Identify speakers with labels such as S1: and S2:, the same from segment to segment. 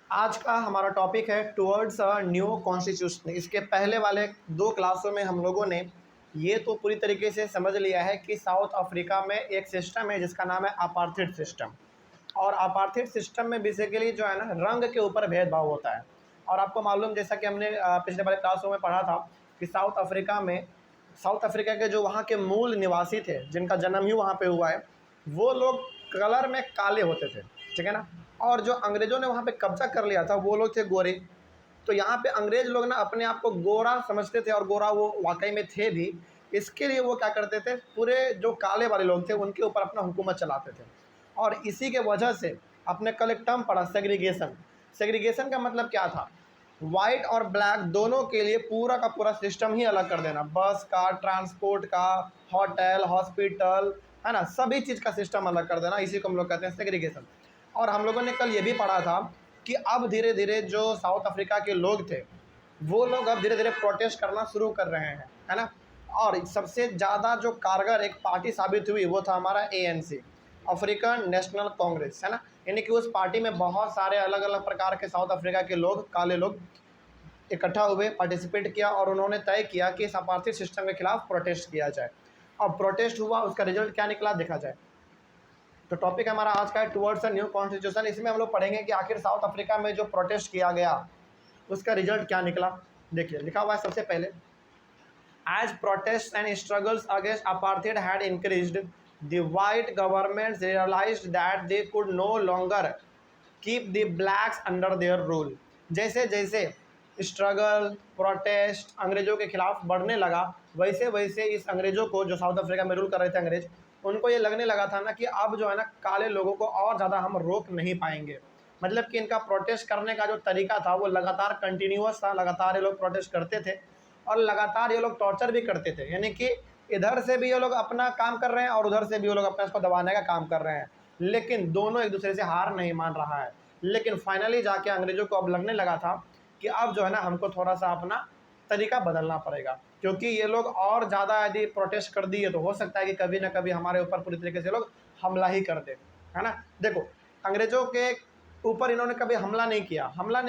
S1: आज का हमारा टॉपिक है टुवर्ड्स अ न्यू कॉन्स्टिट्यूशन। इसके पहले वाले 2 क्लासों में हम लोगों ने ये तो पूरी तरीके से समझ लिया है कि साउथ अफ्रीका में एक सिस्टम है जिसका नाम है अपार्थाइड सिस्टम। और अपार्थाइड सिस्टम में बेसिकली जो है ना, रंग के ऊपर भेदभाव होता है। और आपको मालूम, जैसा कि हमने पिछले वाले क्लासों में पढ़ा था कि साउथ अफ्रीका के जो वहाँ के मूल निवासी थे, जिनका जन्म ही वहाँ पे हुआ है, वो लोग कलर में काले होते थे, ठीक है ना। और जो अंग्रेज़ों ने वहाँ पे कब्जा कर लिया था वो लोग थे गोरे। तो यहाँ पे अंग्रेज़ लोग ना अपने आप को गोरा समझते थे, और गोरा वो वाकई में थे भी। इसके लिए वो क्या करते थे, पूरे जो काले वाले लोग थे उनके ऊपर अपना हुकूमत चलाते थे। और इसी के वजह से आपने कल एक टर्म पढ़ा, सेग्रीगेशन। सेग्रीगेशन का मतलब क्या था, वाइट और ब्लैक दोनों के लिए पूरा का पूरा सिस्टम ही अलग कर देना। बस का, ट्रांसपोर्ट का, होटल, हॉस्पिटल, है ना, सभी चीज़ का सिस्टम अलग कर देना। इसी को हम लोग कहते हैं सेग्रीगेशन। और हम लोगों ने कल ये भी पढ़ा था कि अब धीरे धीरे जो साउथ अफ्रीका के लोग थे वो लोग अब धीरे धीरे प्रोटेस्ट करना शुरू कर रहे हैं, है ना। और सबसे ज़्यादा जो कारगर एक पार्टी साबित हुई वो था हमारा ANC, अफ्रीकन नेशनल कांग्रेस, है ना। यानी कि उस पार्टी में बहुत सारे अलग अलग प्रकार के साउथ अफ्रीका के लोग, काले लोग इकट्ठा हुए, पार्टिसिपेट किया, और उन्होंने तय किया कि इस अपार्थाइड सिस्टम के खिलाफ प्रोटेस्ट किया जाए। अब प्रोटेस्ट हुआ, उसका रिजल्ट क्या निकला देखा जाए। तो टॉपिक हमारा आज का है टुवर्ड्स अ न्यू कॉन्स्टिट्यूशन। इसमें हम लोग पढ़ेंगे कि आखिर साउथ अफ्रीका में जो प्रोटेस्ट किया गया उसका रिजल्ट क्या निकला। देखिए लिखा हुआ है सबसे पहले, as protest and struggles against apartheid had increased, the white government realised that they could no longer keep the blacks under their rule. जैसे जैसे स्ट्रगल, प्रोटेस्ट अंग्रेज़ों के खिलाफ बढ़ने लगा, वैसे वैसे इस अंग्रेज़ों को, जो साउथ अफ्रीका में रूल कर रहे थे अंग्रेज़, उनको ये लगने लगा था ना कि अब जो है ना, काले लोगों को और ज़्यादा हम रोक नहीं पाएंगे। मतलब कि इनका प्रोटेस्ट करने का जो तरीका था वो लगातार कंटिन्यूअस था, लगातार ये लोग प्रोटेस्ट करते थे और लगातार ये लोग टॉर्चर भी करते थे। यानी कि इधर से भी ये लोग अपना काम कर रहे हैं और उधर से भी ये लोग अपना इसको दबाने का काम कर रहे हैं, लेकिन दोनों एक दूसरे से हार नहीं मान रहा है। लेकिन फाइनली जाके अंग्रेज़ों को अब लगने लगा था कि अब जो है ना, हमको थोड़ा सा अपना तरीका बदलना पड़ेगा, क्योंकि ये लोग और ज़्यादा यदि प्रोटेस्ट कर दिए तो हो सकता है कि कभी ना कभी हमारे ऊपर पूरी तरीके से लोग हमला ही कर दे, है ना। देखो, अंग्रेज़ों के ऊपर इन्होंने कभी हमला नहीं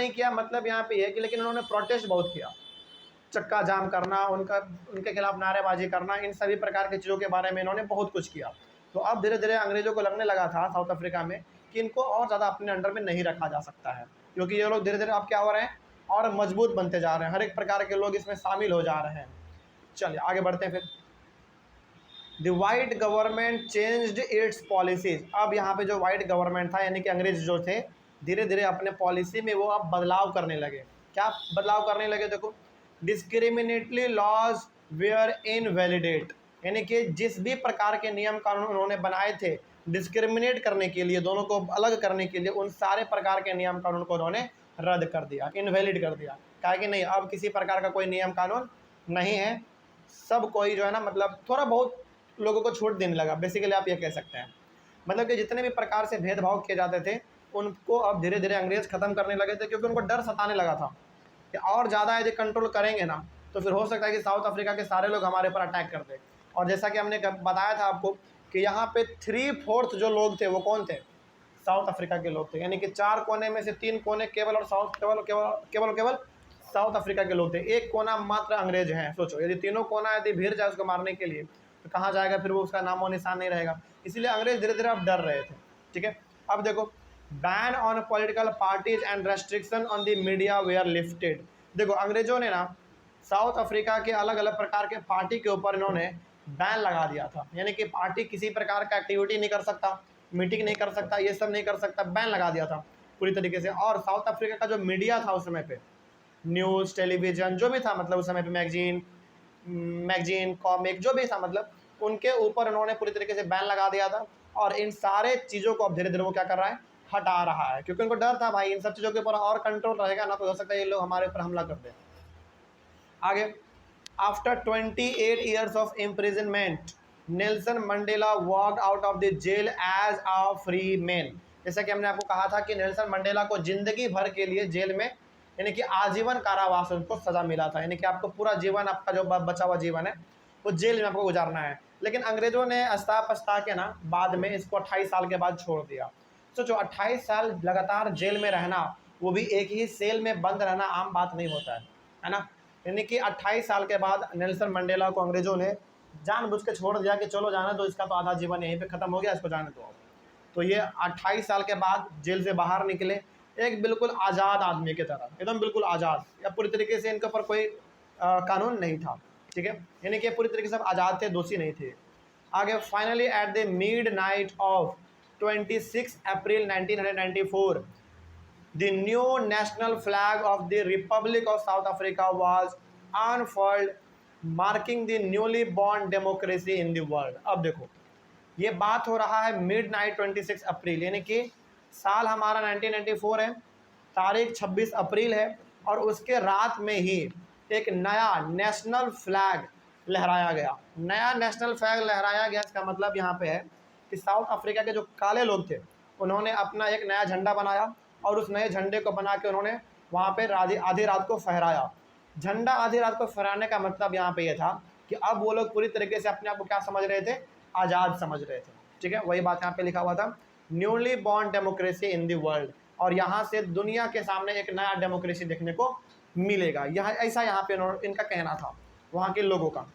S1: किया मतलब यहाँ पे ये है कि, लेकिन इन्होंने प्रोटेस्ट बहुत किया। चक्का जाम करना, उनके खिलाफ नारेबाजी करना, इन सभी प्रकार की चीज़ों के बारे में इन्होंने बहुत कुछ किया। तो अब धीरे धीरे अंग्रेज़ों को लगने लगा था साउथ अफ्रीका में कि इनको और ज़्यादा अपने अंडर में नहीं रखा जा सकता है, क्योंकि ये लोग धीरे धीरे अब क्या हो रहे हैं, और मजबूत बनते जा रहे हैं, हर एक प्रकार के लोग इसमें शामिल हो जा रहे हैं। चलिए आगे बढ़ते हैं फिर। The white government changed it's policies. अब यहाँ पे जो वाइट गवर्नमेंट था, यानी कि अंग्रेज जो थे, धीरे धीरे अपने पॉलिसी में वो अब बदलाव करने लगे। क्या बदलाव करने लगे, देखो, डिस्क्रिमिनेटली लॉज वेयर इनवैलिडेट। यानी कि जिस भी प्रकार के नियम कानून उन्होंने बनाए थे डिस्क्रिमिनेट करने के लिए, दोनों को अलग करने के लिए, उन सारे प्रकार के नियम कानून को उन्होंने रद्द कर दिया, इनवैलिड कर दिया। कहा कि नहीं, अब किसी प्रकार का कोई नियम कानून नहीं है, सब कोई जो है ना, मतलब थोड़ा बहुत लोगों को छूट देने लगा। बेसिकली आप ये कह सकते हैं, मतलब कि जितने भी प्रकार से भेदभाव किए जाते थे उनको अब धीरे धीरे अंग्रेज खत्म करने लगे थे, क्योंकि उनको डर सताने लगा था कि और ज़्यादा यदि कंट्रोल करेंगे ना तो फिर हो सकता है कि साउथ अफ्रीका के सारे लोग हमारे ऊपर अटैक कर दें। और जैसा कि हमने बताया था आपको कि यहाँ पे 3/4 जो लोग थे वो कौन थे, साउथ अफ्रीका के लोग थे। यानी कि 4 कोने में से 3 कोने केवल और साउथ केवल केवल केवल केवल साउथ अफ्रीका के लोग थे, एक कोना मात्र अंग्रेज हैं। सोचो, यदि तीनों कोना यदि भीड़ जाए उसको मारने के लिए तो कहाँ जाएगा, फिर वो उसका नामो निशान नहीं रहेगा। इसीलिए अंग्रेज धीरे धीरे अब डर रहे थे, ठीक है। अब देखो, ban on political parties and restriction on the media were lifted. देखो, अंग्रेजों ने ना साउथ अफ्रीका के अलग अलग प्रकार के पार्टी के ऊपर इन्होंने बैन लगा दिया था। यानी कि पार्टी किसी प्रकार का एक्टिविटी नहीं कर सकता, मीटिंग नहीं कर सकता, ये सब नहीं कर सकता, बैन लगा दिया था पूरी तरीके से। और साउथ अफ्रीका का जो मीडिया था उस समय पे, न्यूज़, टेलीविज़न जो भी था, मतलब उस समय पे मैगजीन, कॉमिक जो भी था, मतलब उनके ऊपर उन्होंने पूरी तरीके से बैन लगा दिया था। और इन सारे चीज़ों को अब धीरे धीरे वो क्या कर रहा है, हटा रहा है, क्योंकि उनको डर था भाई इन सब चीज़ों के ऊपर और कंट्रोल रहेगा ना तो हो सकता है ये लोग हमारे ऊपर हमला कर दें। आगे, after 28 years of imprisonment Nelson Mandela walked out of the jail as a free man. जैसा कि हमने आपको कहा था कि नेल्सन मंडेला को जिंदगी भर के लिए जेल में, यानी कि आजीवन कारावास उनको सज़ा मिला था। यानी कि आपको पूरा जीवन, आपका जो बचा हुआ जीवन है वो जेल में आपको गुजारना है। लेकिन अंग्रेज़ों ने अस्ता पछता के ना बाद में इसको 28 साल के बाद छोड़ दिया। सोचो, 28 साल लगातार जेल में रहना वो भी एक ही सेल में बंद रहना आम बात नहीं होता है ना। यानी कि 28 साल के बाद नेल्सन मंडेला को अंग्रेजों ने जानबूझ के छोड़ दिया कि चलो जाना दो, इसका तो आधा जीवन यहीं पे ख़त्म हो गया, इसको जाने दो। तो ये 28 साल के बाद जेल से बाहर निकले एक बिल्कुल आज़ाद आदमी की तरह, एकदम बिल्कुल आज़ाद, या पूरी तरीके से इनके ऊपर कोई कानून नहीं था, ठीक है, यानी कि पूरी तरीके से आज़ाद थे, दोषी नहीं थे। आगे finally at the mid night of 26 April 1994 the new national flag of the Republic of South Africa was unfurled, marking the newly born democracy in the world। अब देखो ये बात हो रहा है मिड नाइट 26 अप्रैल, यानी कि साल हमारा 1994 है, तारीख 26 अप्रैल है, और उसके रात में ही एक नया नेशनल फ्लैग लहराया गया। नया नेशनल फ्लैग लहराया गया, इसका मतलब यहाँ पे है कि साउथ अफ्रीका के जो काले लोग थे उन्होंने अपना एक नया झंडा बनाया, और उस नए झंडे को बना के उन्होंने वहाँ पे आधी रात को फहराया। झंडा आधी रात को फहराने का मतलब यहाँ पे ये था कि अब वो लोग पूरी तरीके से अपने आप को क्या समझ रहे थे, आज़ाद समझ रहे थे, ठीक है। वही बात यहाँ पे लिखा हुआ था, newly born democracy in the world, और यहाँ से दुनिया के सामने एक नया डेमोक्रेसी देखने को मिलेगा, यह ऐसा यहाँ पे इनका कहना था वहाँ के लोगों का।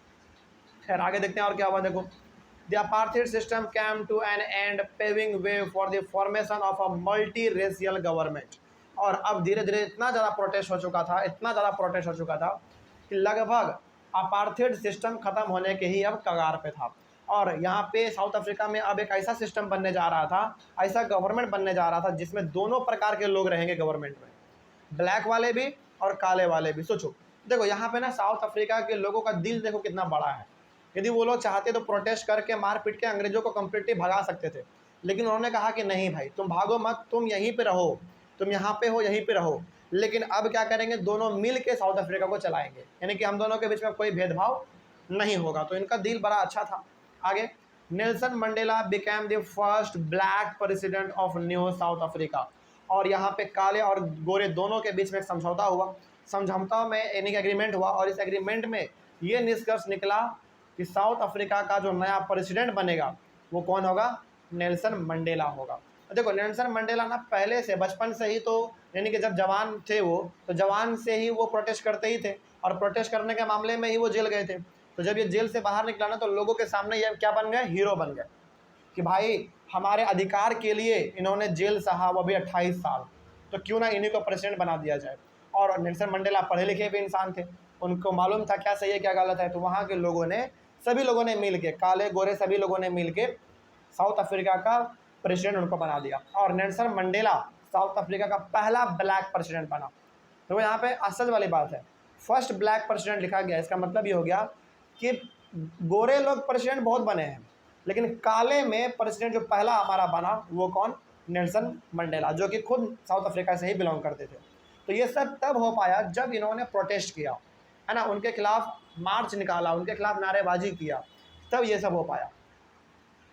S1: खैर आगे देखते हैं और क्या हुआ। देखो, The apartheid system came to an end, paving way for the formation of a multi-racial government। और अब धीरे धीरे इतना ज़्यादा प्रोटेस्ट हो चुका था, इतना ज़्यादा प्रोटेस्ट हो चुका था कि लगभग अपार्थेड सिस्टम ख़त्म होने के ही अब कगार पे था। और यहाँ पे साउथ अफ्रीका में अब एक ऐसा सिस्टम बनने जा रहा था, ऐसा गवर्नमेंट बनने जा रहा था जिसमें दोनों प्रकार के लोग रहेंगे गवर्नमेंट में, ब्लैक वाले भी और काले वाले भी। सोचो, देखो यहाँ पे ना साउथ अफ्रीका के लोगों का दिल देखो कितना बड़ा है। यदि वो लोग चाहते तो प्रोटेस्ट करके मार पीट के अंग्रेजों को कम्प्लीटली भगा सकते थे, लेकिन उन्होंने कहा कि नहीं भाई, तुम भागो मत, तुम यहीं पे रहो, तुम यहाँ पे हो, यहीं पे रहो। लेकिन अब क्या करेंगे, दोनों मिल के साउथ अफ्रीका को चलाएंगे, यानी कि हम दोनों के बीच में कोई भेदभाव नहीं होगा। तो इनका दिल बड़ा अच्छा था। आगे, Nelson Mandela became the first black president of new South Africa. और यहाँ पे काले और गोरे दोनों के बीच में एक समझौता हुआ, समझौता में यानी कि एग्रीमेंट हुआ, और इस एग्रीमेंट में ये निष्कर्ष निकला कि साउथ अफ्रीका का जो नया प्रेसिडेंट बनेगा वो कौन होगा, नेल्सन मंडेला होगा। देखो नेल्सन मंडेला ना पहले से बचपन से ही, तो यानी कि जब जवान थे वो, तो जवान से ही वो प्रोटेस्ट करते ही थे, और प्रोटेस्ट करने के मामले में ही वो जेल गए थे। तो जब ये जेल से बाहर निकला ना, तो लोगों के सामने ये क्या बन गए, हीरो बन गए कि भाई हमारे अधिकार के लिए इन्होंने जेल सहा, वो भी 28 साल, तो क्यों ना इन्हीं को प्रेसिडेंट बना दिया जाए। और नेल्सन मंडेला पढ़े लिखे भी इंसान थे, उनको मालूम था क्या सही है क्या गलत है। तो वहाँ के लोगों ने, सभी लोगों ने मिल के, काले गोरे सभी लोगों ने मिल के साउथ अफ्रीका का प्रेसिडेंट उनको बना दिया, और नेल्सन मंडेला साउथ अफ्रीका का पहला ब्लैक प्रेसिडेंट बना। तो यहाँ पे आश्चर्य वाली बात है, फर्स्ट ब्लैक प्रेसिडेंट लिखा गया, इसका मतलब ये हो गया कि गोरे लोग प्रेसिडेंट बहुत बने हैं, लेकिन काले में प्रेसिडेंट जो पहला हमारा बना वो कौन, नेल्सन मंडेला, जो कि खुद साउथ अफ्रीका से ही बिलोंग करते थे। तो ये सब तब हो पाया जब इन्होंने प्रोटेस्ट किया, है ना, उनके खिलाफ मार्च निकाला, उनके खिलाफ नारेबाजी किया, तब ये सब हो पाया।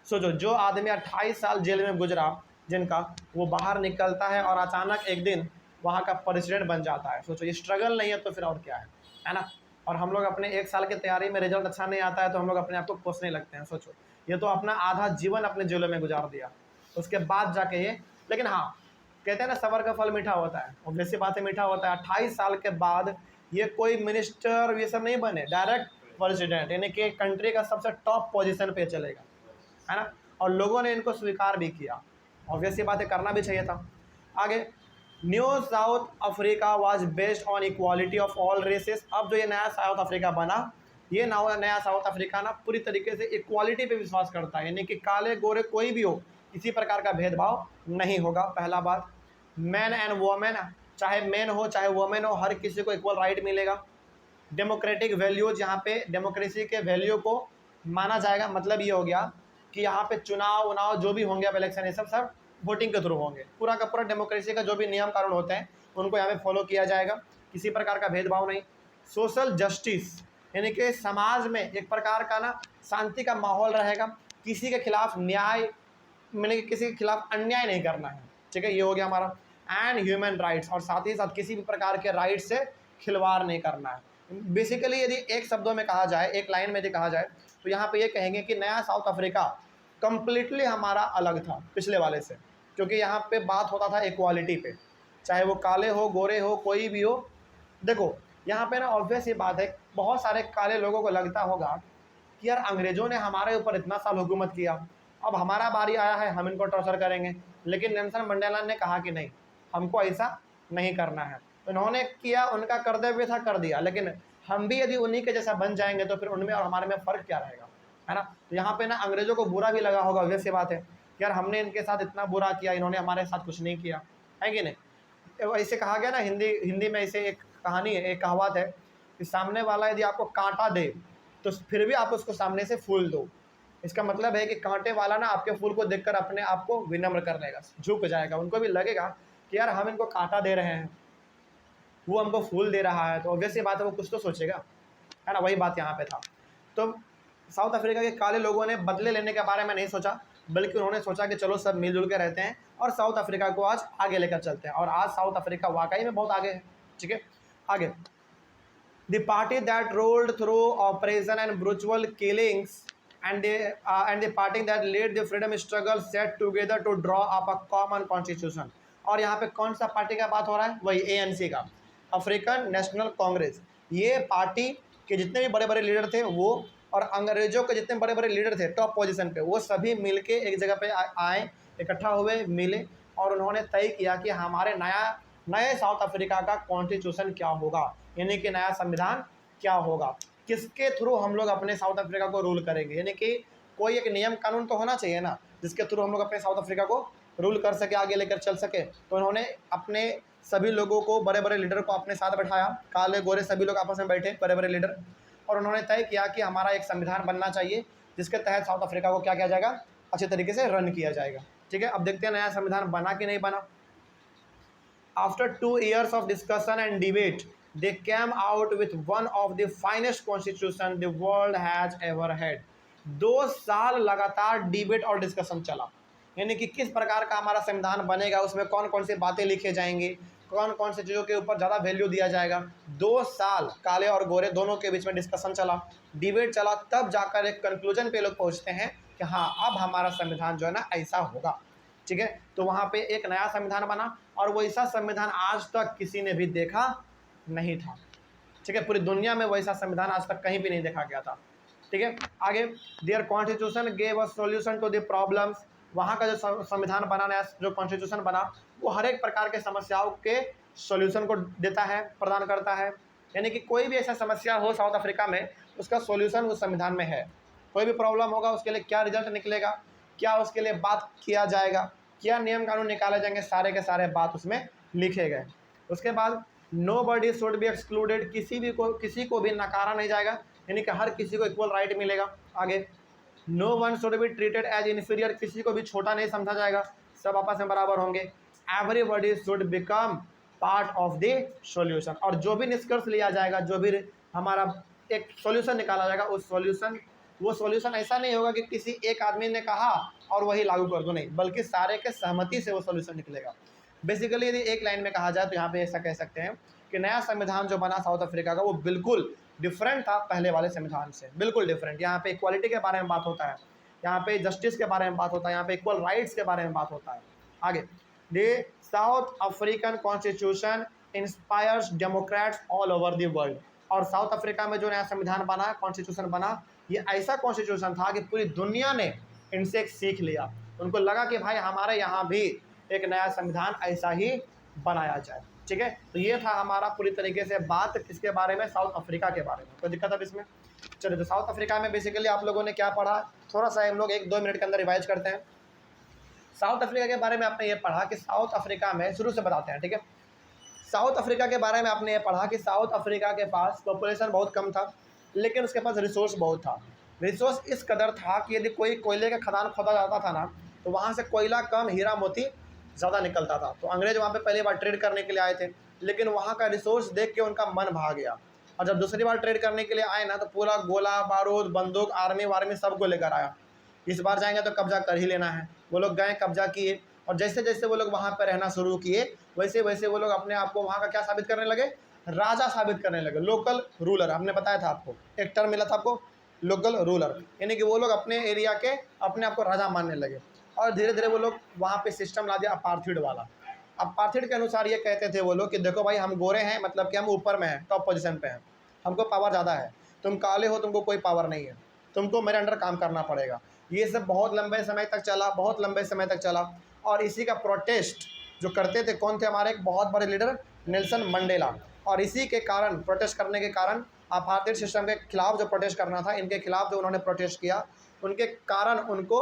S1: सोचो, जो आदमी 28 साल जेल में गुजरा जिनका, वो बाहर निकलता है और अचानक एक दिन वहाँ का प्रेसिडेंट बन जाता है। सोचो, ये स्ट्रगल नहीं है तो फिर और क्या है ना। और हम लोग अपने 1 साल की तैयारी में रिजल्ट अच्छा नहीं आता है तो हम लोग अपने आप को कोसने लगते हैं। सोचो, ये तो अपना आधा जीवन अपने जेलों में गुजार दिया, उसके बाद जाके ये। लेकिन हाँ, कहते हैं ना सबर का फल मीठा होता है, ऑब्वियस सी बात है मीठा होता है। 28 साल के बाद ये कोई मिनिस्टर ये सब नहीं बने, डायरेक्ट प्रेसिडेंट, यानी कि कंट्री का सबसे टॉप पोजीशन पे चलेगा, है ना। और लोगों ने इनको स्वीकार भी किया, ऑब्वियस सी बात है, करना भी चाहिए था। आगे, new South Africa was based on equality of all races. अब जो ये नया साउथ अफ्रीका बना, ये नया साउथ अफ्रीका ना पूरी तरीके से इक्वालिटी पे विश्वास करता है, यानी कि काले गोरे कोई भी हो, किसी प्रकार का भेदभाव नहीं होगा। पहला बात, मैन एंड वोमेन, चाहे मैन हो चाहे वोमेन हो, हर किसी को इक्वल राइट मिलेगा। डेमोक्रेटिक वैल्यूज, यहाँ पे डेमोक्रेसी के वैल्यू को माना जाएगा। मतलब ये हो गया कि यहाँ पे चुनाव उनाव जो भी होंगे, अब इलेक्शन, ये सब वोटिंग के थ्रू होंगे। पूरा का पूरा डेमोक्रेसी का जो भी नियम कानून होते हैं उनको यहाँ पे फॉलो किया जाएगा, किसी प्रकार का भेदभाव नहीं। सोशल जस्टिस, यानी कि समाज में एक प्रकार का ना शांति का माहौल रहेगा, किसी के खिलाफ न्याय, यानी कि किसी के खिलाफ अन्याय नहीं करना है, ठीक है, ये हो गया हमारा। एंड ह्यूमन राइट्स, और साथ ही साथ किसी भी प्रकार के राइट से खिलवाड़ नहीं करना है। बेसिकली यदि एक शब्दों में कहा जाए, एक लाइन में यदि कहा जाए, तो यहाँ पे ये कहेंगे कि नया साउथ अफ्रीका कम्प्लीटली हमारा अलग था पिछले वाले से, क्योंकि यहाँ पे बात होता था इक्वालिटी पे, चाहे वो काले हो, गोरे हो, कोई भी हो। देखो यहाँ पे ना ऑब्वियस ये बात है, बहुत सारे काले लोगों को लगता होगा कि यार अंग्रेज़ों ने हमारे ऊपर इतना साल हुकूमत किया, अब हमारा बारी आया है, हम इनको टॉर्चर करेंगे। लेकिन नेल्सन मंडेला ने कहा कि नहीं, हमको ऐसा नहीं करना है। तो इन्होंने किया, उनका कर्तव्य था, कर दिया। लेकिन हम भी यदि उन्हीं के जैसा बन जाएंगे तो फिर उनमें और हमारे में फ़र्क क्या रहेगा, है ना। तो यहाँ पे ना अंग्रेज़ों को बुरा भी लगा होगा, ऑब्वियस सी बात है कि यार हमने इनके साथ इतना बुरा किया, इन्होंने हमारे साथ कुछ नहीं किया, है कि नहीं। ऐसे कहा गया ना, हिंदी में ऐसे एक कहानी है, एक कहावत है कि सामने वाला यदि आपको कांटा दे तो फिर भी आप उसको सामने से फूल दो। इसका मतलब है कि कांटे वाला ना आपके फूल को देखकर अपने आप को विनम्र कर लेगा, झुक जाएगा। उनको भी लगेगा कि यार हम इनको कांटा दे रहे हैं, वो हमको फूल दे रहा है, तो ऑब्वियस सी बात है वो कुछ तो सोचेगा, है ना। वही बात यहाँ पे था। तो साउथ अफ्रीका के काले लोगों ने बदले लेने के बारे में नहीं सोचा, बल्कि उन्होंने सोचा कि चलो सब मिलजुल के रहते हैं और साउथ अफ्रीका को आज आगे लेकर चलते हैं। और आज साउथ अफ्रीका वाकई में बहुत आगे है। ठीक है, आगे the party that rolled through operation and brutal killings and the party that led the freedom struggle set together to draw up a common constitution। और यहाँ पे कौन सा पार्टी का बात हो रहा है, वही ANC का, अफ्रीकन नेशनल कांग्रेस। ये पार्टी के जितने भी बड़े बड़े लीडर थे वो, और अंग्रेजों के जितने बड़े बड़े लीडर थे टॉप पोजीशन पे, वो सभी मिलके एक जगह पे आए, इकट्ठा हुए, मिले और उन्होंने तय किया कि हमारे नए साउथ अफ्रीका का कॉन्स्टिट्यूशन क्या होगा, यानी कि नया संविधान क्या होगा, किसके थ्रू हम लोग अपने साउथ अफ्रीका को रूल करेंगे। यानी कि कोई एक नियम कानून तो होना चाहिए ना, जिसके थ्रू हम लोग अपने साउथ अफ्रीका को रूल कर सके, आगे लेकर चल सके। तो उन्होंने अपने सभी लोगों को, बड़े बड़े लीडर को अपने साथ बैठाया, काले गोरे सभी लोग आपस में बैठे, बड़े बड़े लीडर, और उन्होंने तय किया कि हमारा एक संविधान बनना चाहिए जिसके तहत साउथ अफ्रीका को क्या किया जाएगा, अच्छे तरीके से रन किया जाएगा। ठीक है, अब देखते हैं नया संविधान बना कि नहीं बना। After 2 years of discussion and debate, they came out with one of the finest constitution the world has ever had। 2 साल लगातार डिबेट और डिस्कशन चला, यानी कि किस प्रकार का हमारा संविधान बनेगा, उसमें कौन कौन सी बातें लिखे जाएंगी, कौन कौन से चीज़ों के ऊपर ज़्यादा वैल्यू दिया जाएगा। 2 साल काले और गोरे दोनों के बीच में डिस्कशन चला, डिबेट चला, तब जाकर एक कंक्लूजन पे लोग पहुँचते हैं कि हाँ अब हमारा संविधान जो है ना ऐसा होगा। ठीक है, तो वहाँ पे एक नया संविधान बना, और वैसा संविधान आज तक किसी ने भी देखा नहीं था। ठीक है, पूरी दुनिया में वैसा संविधान आज तक कहीं भी नहीं देखा गया था। ठीक है, आगे their constitution gave a solution to the problems. वहाँ का जो संविधान बना, नया जो कॉन्स्टिट्यूशन बना, वो हर एक प्रकार के समस्याओं के सॉल्यूशन को देता है, प्रदान करता है। यानी कि कोई भी ऐसा समस्या हो साउथ अफ्रीका में, उसका सॉल्यूशन उस संविधान में है। कोई भी प्रॉब्लम होगा, उसके लिए क्या रिजल्ट निकलेगा, क्या उसके लिए बात किया जाएगा, क्या नियम कानून निकाले जाएंगे, सारे के सारे बात उसमें लिखे गए। उसके बाद नोबडी शुड बी एक्सक्लूडेड, किसी को भी नकारा नहीं जाएगा, यानी कि हर किसी को इक्वल राइट मिलेगा। आगे no one should be treated as inferior, किसी को भी छोटा नहीं समझा जाएगा, सब आपस में बराबर होंगे। Everybody should become part of the solution, और जो भी निष्कर्ष लिया जाएगा, जो भी हमारा एक सॉल्यूशन निकाला जाएगा, वो सॉल्यूशन ऐसा नहीं होगा कि किसी एक आदमी ने कहा और वही लागू कर दो, नहीं, बल्कि सारे के सहमति से वो सॉल्यूशन निकलेगा। बेसिकली यदि एक लाइन में कहा जाए तो यहाँ पे ऐसा कह सकते हैं कि नया संविधान जो बना साउथ अफ्रीका का, वो बिल्कुल डिफरेंट था पहले वाले संविधान से, बिल्कुल डिफरेंट। यहाँ पे इक्वालिटी के बारे में बात होता है, यहाँ पे जस्टिस के बारे में बात होता है, यहाँ पे इक्वल राइट्स के बारे में बात होता है। आगे the south African constitution inspires Democrats all over the world. और साउथ अफ्रीका में जो नया संविधान बना, कॉन्स्टिट्यूशन बना, ये ऐसा कॉन्स्टिट्यूशन था कि पूरी दुनिया ने इनसे एक सीख लिया। उनको लगा कि भाई हमारे यहाँ भी एक नया संविधान ऐसा ही बनाया जाए। ठीक है, तो ये था हमारा पूरी तरीके से बात किसके बारे में, साउथ अफ्रीका के बारे में। कोई दिक्कत अब इसमें? चलिए, तो साउथ अफ्रीका में बेसिकली आप लोगों ने क्या पढ़ा, थोड़ा सा हम लोग 1-2 मिनट के अंदर रिवाइज करते हैं। साउथ अफ्रीका के बारे में आपने ये पढ़ा कि साउथ अफ्रीका में, शुरू से बताते हैं, ठीक है। साउथ अफ्रीका के बारे में आपने ये पढ़ा कि साउथ अफ्रीका के पास पॉपुलेशन बहुत कम था, लेकिन उसके पास रिसोर्स बहुत था। रिसोर्स इस कदर था कि यदि कोई कोयले का खदान खोदा जाता था ना, तो वहाँ से कोयला कम, हीरा मोती ज़्यादा निकलता था। तो अंग्रेज वहाँ पे पहली बार ट्रेड करने के लिए आए थे, लेकिन वहाँ का रिसोर्स देख के उनका मन भाग गया। और जब दूसरी बार ट्रेड करने के लिए आए ना, तो पूरा गोला बारूद, बंदूक, आर्मी वार्मी सबको लेकर आया। इस बार जाएंगे तो कब्जा कर ही लेना है। वो लोग गए, कब्जा किए, और जैसे जैसे वो लोग वहाँ पर रहना शुरू किए, वैसे वैसे वो लोग अपने आप को वहाँ का क्या साबित करने लगे, राजा साबित करने लगे, लोकल रूलर। हमने बताया था आपको, एक टर्म मिला था आपको, लोकल रूलर, यानी कि वो लोग अपने एरिया के अपने आप को राजा मानने लगे। और धीरे धीरे वो लोग वहाँ पे सिस्टम ला दिया अपार्थीड वाला, अपार्थिड के अनुसार ये कहते थे वो लोग कि देखो भाई, हम गोरे हैं मतलब कि हम ऊपर में हैं, टॉप पोजीशन पे हैं, हमको पावर ज़्यादा है, तुम काले हो, तुमको कोई पावर नहीं है, तुमको मेरे अंडर काम करना पड़ेगा। ये सब बहुत लंबे समय तक चला, बहुत लंबे समय तक चला। और इसी का प्रोटेस्ट जो करते थे कौन थे, हमारे एक बहुत बड़े लीडर नेल्सन मंडेला। और इसी के कारण, प्रोटेस्ट करने के कारण, अपार्थिड सिस्टम के खिलाफ जो प्रोटेस्ट करना था, इनके खिलाफ जो उन्होंने प्रोटेस्ट किया, उनके कारण उनको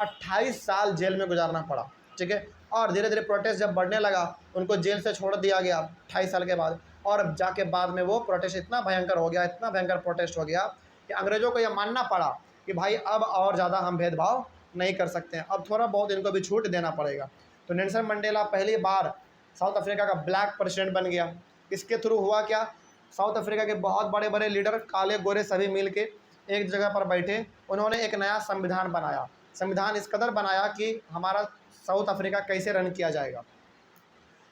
S1: 28 साल जेल में गुजारना पड़ा। ठीक है। और धीरे धीरे प्रोटेस्ट जब बढ़ने लगा, उनको जेल से छोड़ दिया गया 28 साल के बाद। और जाके बाद में वो प्रोटेस्ट इतना भयंकर हो गया, इतना भयंकर प्रोटेस्ट हो गया कि अंग्रेज़ों को यह मानना पड़ा कि भाई अब और ज़्यादा हम भेदभाव नहीं कर सकते हैं, अब थोड़ा बहुत इनको भी छूट देना पड़ेगा। तो नेल्सन मंडेला पहली बार साउथ अफ्रीका का ब्लैक प्रेसिडेंट बन गया। इसके थ्रू हुआ क्या, साउथ अफ्रीका के बहुत बड़े बड़े लीडर, काले गोरे सभी मिल के एक जगह पर बैठे, उन्होंने एक नया संविधान बनाया। संविधान इस कदर बनाया कि हमारा साउथ अफ्रीका कैसे रन किया जाएगा।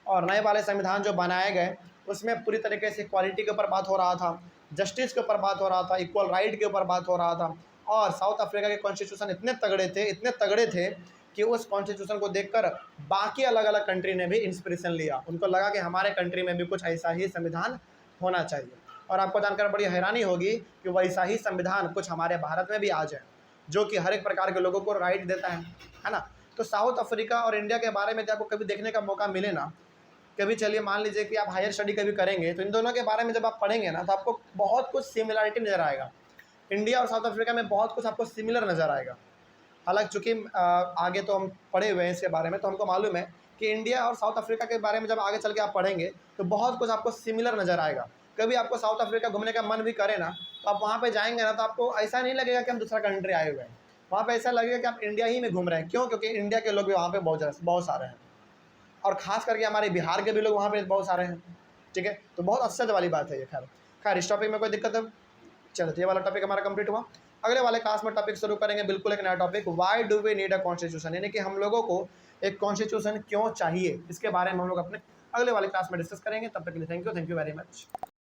S1: और नए वाले संविधान जो बनाए गए, उसमें पूरी तरीके से इक्वालिटी के ऊपर बात हो रहा था, जस्टिस के ऊपर बात हो रहा था, इक्वल राइट के ऊपर बात हो रहा था। और साउथ अफ्रीका के कॉन्स्टिट्यूशन इतने तगड़े थे कि उस कॉन्स्टिट्यूशन को देखकर बाकी अलग अलग कंट्री ने भी इंस्पिरेशन लिया। उनको लगा कि हमारे कंट्री में भी कुछ ऐसा ही संविधान होना चाहिए। और आपको जानकर बड़ी हैरानी होगी कि वैसा ही संविधान कुछ हमारे भारत में भी आ जाए, जो कि हर एक प्रकार के लोगों को राइट देता है ना। तो साउथ अफ्रीका और इंडिया के बारे में जब आपको कभी देखने का मौका मिले ना, कभी चलिए मान लीजिए कि आप हायर स्टडी कभी करेंगे, तो इन दोनों के बारे में जब आप पढ़ेंगे ना, तो आपको बहुत कुछ सिमिलरिटी नज़र आएगा। इंडिया और साउथ अफ्रीका में बहुत कुछ आपको सिमिलर नज़र आएगा। हालांकि चूँकि आगे तो हम पढ़े हुए हैं इसके बारे में, तो हमको मालूम है कि इंडिया और साउथ अफ्रीका के बारे में जब आगे चल के आप पढ़ेंगे तो बहुत कुछ आपको सिमिलर नज़र आएगा। कभी आपको साउथ अफ्रीका घूमने का मन भी करे ना, तो आप वहाँ पे जाएंगे ना, तो आपको ऐसा नहीं लगेगा कि हम दूसरा कंट्री आए हुए हैं। वहाँ पे ऐसा लगेगा कि आप इंडिया ही में घूम रहे हैं। क्यों? क्योंकि इंडिया के लोग भी वहाँ पे बहुत सारे हैं, और ख़ास करके हमारे बिहार के भी लोग वहाँ पे बहुत सारे हैं। ठीक है, तो बहुत आश्चर्य वाली बात है ये। खैर इस टॉपिक में कोई दिक्कत है? चलो, ये वाला टॉपिक हमारा कंप्लीट हुआ। अगले वाले क्लास में टॉपिक शुरू करेंगे, बिल्कुल एक नया topic, why do we need a constitution, यानी कि हम लोगों को एक कॉन्स्टिट्यूशन क्यों चाहिए, इसके बारे में हम लोग अपने अगले वाले क्लास में डिस्कस करेंगे। तब तक के लिए थैंक यू वेरी मच।